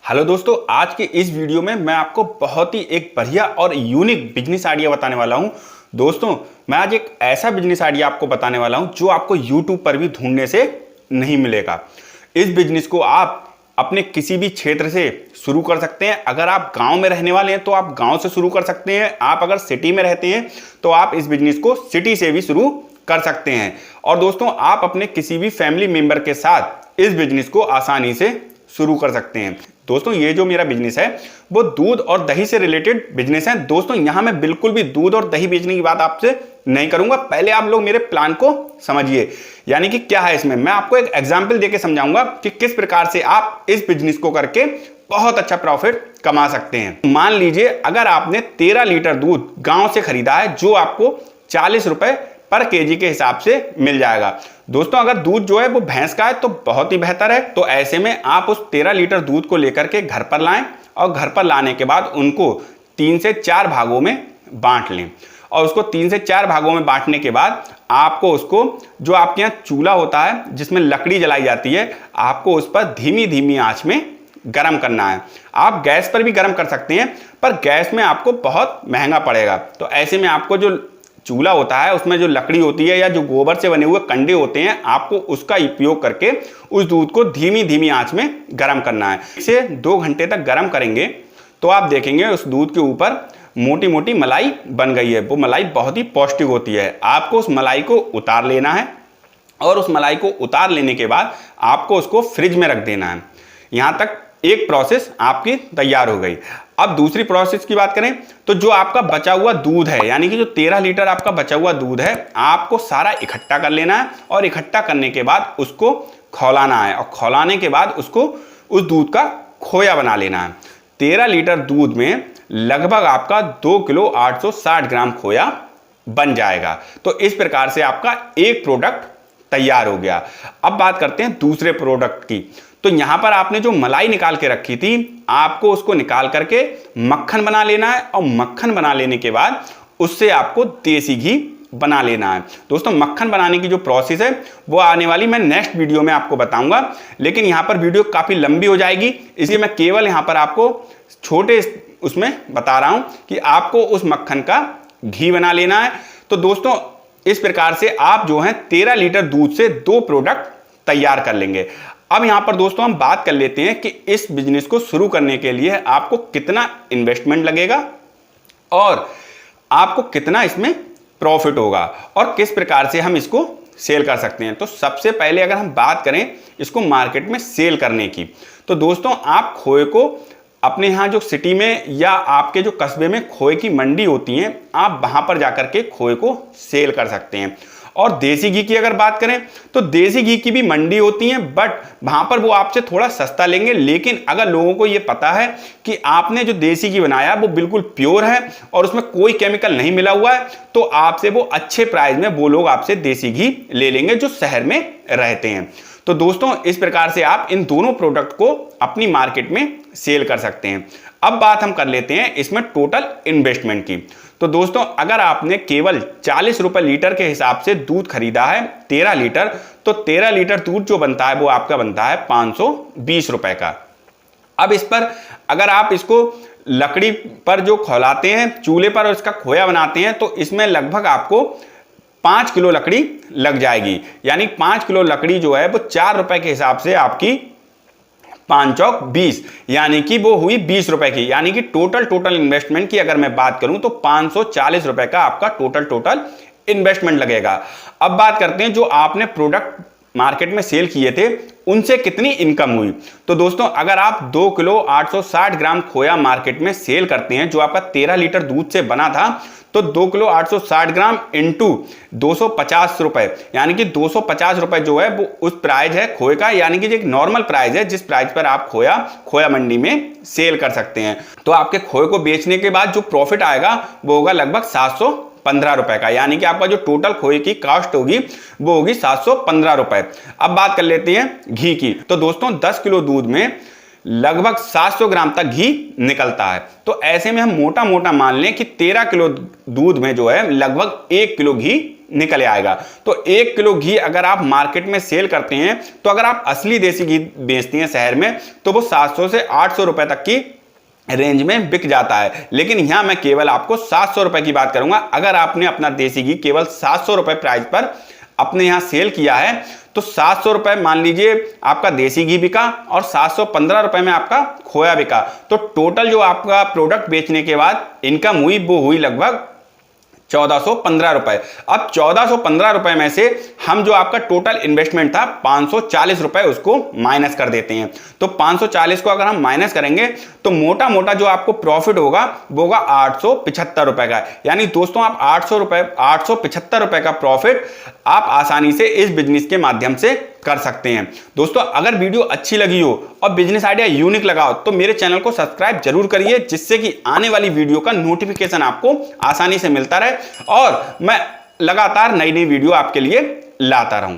Hello दोस्तों, आज के इस वीडियो में मैं आपको बहुत ही एक बढ़िया और यूनिक बिजनेस आइडिया बताने वाला हूं। दोस्तों, मैं आज एक ऐसा बिजनेस आइडिया आपको बताने वाला हूं जो आपको यूट्यूब पर भी ढूंढने से नहीं मिलेगा। इस बिजनेस को आप अपने किसी भी क्षेत्र से शुरू कर सकते हैं। अगर आप गांव में रहने वाले हैं तो आप गांव से शुरू कर सकते हैं। आप अगर सिटी में रहते हैं तो आप इस बिजनेस को सिटी से भी शुरू कर सकते हैं। और दोस्तों, आप अपने किसी भी फैमिली मेंबर के साथ इस बिजनेस को आसानी से शुरू कर सकते हैं। दोस्तों, ये जो मेरा बिजनेस है वो दूध और दही से रिलेटेड बिजनेस है। दोस्तों, यहां मैं बिल्कुल भी दूध और दही बेचने की बात आपसे नहीं करूंगा। पहले आप लोग मेरे प्लान को समझिए, यानी कि क्या है इसमें। मैं आपको एक एग्जांपल देके समझाऊंगा कि किस प्रकार से आप इस बिजनेस को करके बहुत अच्छा प्रॉफिट कमा सकते हैं। मान लीजिए, अगर आपने 13 लीटर दूध गांव से खरीदा है जो आपको 40 रुपए पर केजी के हिसाब से मिल जाएगा। दोस्तों, अगर दूध जो है वो भैंस का है तो बहुत ही बेहतर है। तो ऐसे में आप उस 13 लीटर दूध को लेकर के घर पर लाएं और घर पर लाने के बाद उनको 3 से 4 भागों में बांट लें। और उसको 3 से 4 भागों में बांटने के बाद आपको उसको, जो आपके यहाँ चूल्हा होता है जिसमें लकड़ी जलाई जाती है, आपको उस पर धीमी धीमी आंच में गर्म करना है। आप गैस पर भी गर्म कर सकते हैं, पर गैस में आपको बहुत महंगा पड़ेगा। तो ऐसे में आपको जो चूल्हा होता है उसमें जो लकड़ी होती है या जो गोबर से बने हुए कंडे होते हैं, आपको उसका उपयोग करके उस दूध को धीमी धीमी आंच में गर्म करना है। इसे 2 घंटे तक गर्म करेंगे तो आप देखेंगे उस दूध के ऊपर मोटी मोटी मलाई बन गई है। वो मलाई बहुत ही पौष्टिक होती है। आपको उस मलाई को उतार लेना है और उस मलाई को उतार लेने के बाद आपको उसको फ्रिज में रख देना है। यहाँ तक एक प्रोसेस आपकी तैयार हो गई। अब दूसरी प्रोसेस की बात करें तो जो आपका बचा हुआ दूध है, यानी कि जो 13 लीटर आपका बचा हुआ दूध है, आपको सारा इकट्ठा कर लेना है। और इकट्ठा करने के बाद उसको खौलाना है और खौलाने के बाद उसको उस दूध का खोया बना लेना है। 13 लीटर दूध में लगभग आपका 2 किलो 860 ग्राम खोया बन जाएगा। तो इस प्रकार से आपका एक प्रोडक्ट तैयार हो गया। अब बात करते हैं दूसरे प्रोडक्ट की। तो यहां पर आपने जो मलाई निकाल के रखी थी, आपको उसको निकाल करके मक्खन बना लेना है। और मक्खन बना लेने के बाद उससे आपको देसी घी बना लेना है। दोस्तों, मक्खन बनाने की जो प्रोसेस है वो आने वाली मैं नेक्स्ट वीडियो में आपको बताऊंगा, लेकिन यहां पर वीडियो काफी लंबी हो जाएगी, इसलिए मैं केवल यहां पर आपको छोटे उसमें बता रहा हूं कि आपको उस मक्खन का घी बना लेना है। तो दोस्तों, इस प्रकार से आप जो है 13 लीटर दूध से 2 प्रोडक्ट तैयार कर लेंगे। अब यहां पर दोस्तों हम बात कर लेते हैं कि इस बिजनेस को शुरू करने के लिए आपको कितना इन्वेस्टमेंट लगेगा और आपको कितना इसमें प्रॉफिट होगा और किस प्रकार से हम इसको सेल कर सकते हैं। तो सबसे पहले अगर हम बात करें इसको मार्केट में सेल करने की, तो दोस्तों आप खोए को अपने यहाँ जो सिटी में या आपके जो कस्बे में खोए की मंडी होती हैं, आप वहां पर जाकर के खोए को सेल कर सकते हैं। और देसी घी की अगर बात करें तो देसी घी की भी मंडी होती है, बट वहां पर वो आपसे थोड़ा सस्ता लेंगे। लेकिन अगर लोगों को ये पता है कि आपने जो देसी घी बनाया वो बिल्कुल प्योर है और उसमें कोई केमिकल नहीं मिला हुआ है, तो आपसे वो अच्छे प्राइस में वो लोग आपसे देसी घी ले लेंगे जो शहर में रहते हैं। तो दोस्तों, इस प्रकार से आप इन दोनों प्रोडक्ट को अपनी मार्केट में सेल कर सकते हैं। अब बात हम कर लेते हैं इसमें टोटल इन्वेस्टमेंट की। तो दोस्तों, अगर आपने केवल 40 रुपए लीटर के हिसाब से दूध खरीदा है 13 लीटर, तो 13 लीटर दूध जो बनता है वो आपका बनता है 520 रुपए का। अब इस पर अगर आप इसको लकड़ी पर जो खौलाते हैं, चूल्हे पर और इसका खोया बनाते हैं, तो इसमें लगभग आपको 5 किलो लकड़ी लग जाएगी। यानी 5 किलो लकड़ी जो है वो 4 रुपए के हिसाब से आपकी 5 चौक 20, यानी कि वो हुई 20 रुपए की। यानी कि टोटल इन्वेस्टमेंट की अगर मैं बात करूं तो 540 रुपए का आपका टोटल इन्वेस्टमेंट लगेगा। अब बात करते हैं जो आपने प्रोडक्ट मार्केट में सेल किए थे उनसे कितनी इनकम हुई। तो दोस्तों, अगर आप 2 किलो 860 ग्राम खोया मार्केट में सेल करते हैं जो आपका 13 लीटर दूध से बना था, तो 2 किलो 860 ग्राम इंटू 250 रुपए, यानी कि 250 रुपए जो है वो उस प्राइस है खोए का, यानी कि एक नॉर्मल प्राइस है जिस प्राइस पर आप खोया मंडी में सेल कर सकते हैं। तो आपके खोए को बेचने के बाद जो प्रॉफिट आएगा वो होगा लगभग 715 रुपए का, यानी कि आपका जो टोटल खोए की कॉस्ट होगी वो होगी 715 रुपए। अब बात कर लेते हैं घी की। तो दोस्तों, 10 किलो दूध में लगभग 700 ग्राम तक घी निकलता है। तो ऐसे में हम मोटा मोटा मान लें कि 13 किलो दूध में जो है लगभग 1 किलो घी निकल आएगा। तो 1 किलो घी अगर आप मार्केट में सेल करते हैं, तो अगर आप असली देसी घी बेचती हैं शहर में, तो वो 700 से 800 रुपए तक की रेंज में बिक जाता है। लेकिन यहां मैं केवल आपको 700 रुपए की बात करूंगा। अगर आपने अपना देसी घी केवल 700 रुपए प्राइस पर अपने यहां सेल किया है, तो 700 रुपए मान लीजिए आपका देसी घी बिका और 715 रुपए में आपका खोया बिका, तो टोटल जो आपका प्रोडक्ट बेचने के बाद इनकम हुई वो हुई लगभग 1415 रुपए। अब 1415 रुपए में से हम जो आपका टोटल इन्वेस्टमेंट था 540 रुपए उसको माइनस कर देते हैं। तो 540 को अगर हम माइनस करेंगे तो मोटा मोटा जो आपको प्रॉफिट होगा वो होगा 875 रुपए का। यानी दोस्तों आप 875 रुपए का प्रॉफिट आप आसानी से इस बिजनेस के माध्यम से कर सकते हैं। दोस्तों अगर वीडियो अच्छी लगी हो और बिजनेस आइडिया यूनिक लगा हो तो मेरे चैनल को सब्सक्राइब जरूर करिए, जिससे कि आने वाली वीडियो का नोटिफिकेशन आपको आसानी से मिलता रहे और मैं लगातार नई नई वीडियो आपके लिए लाता रहूं।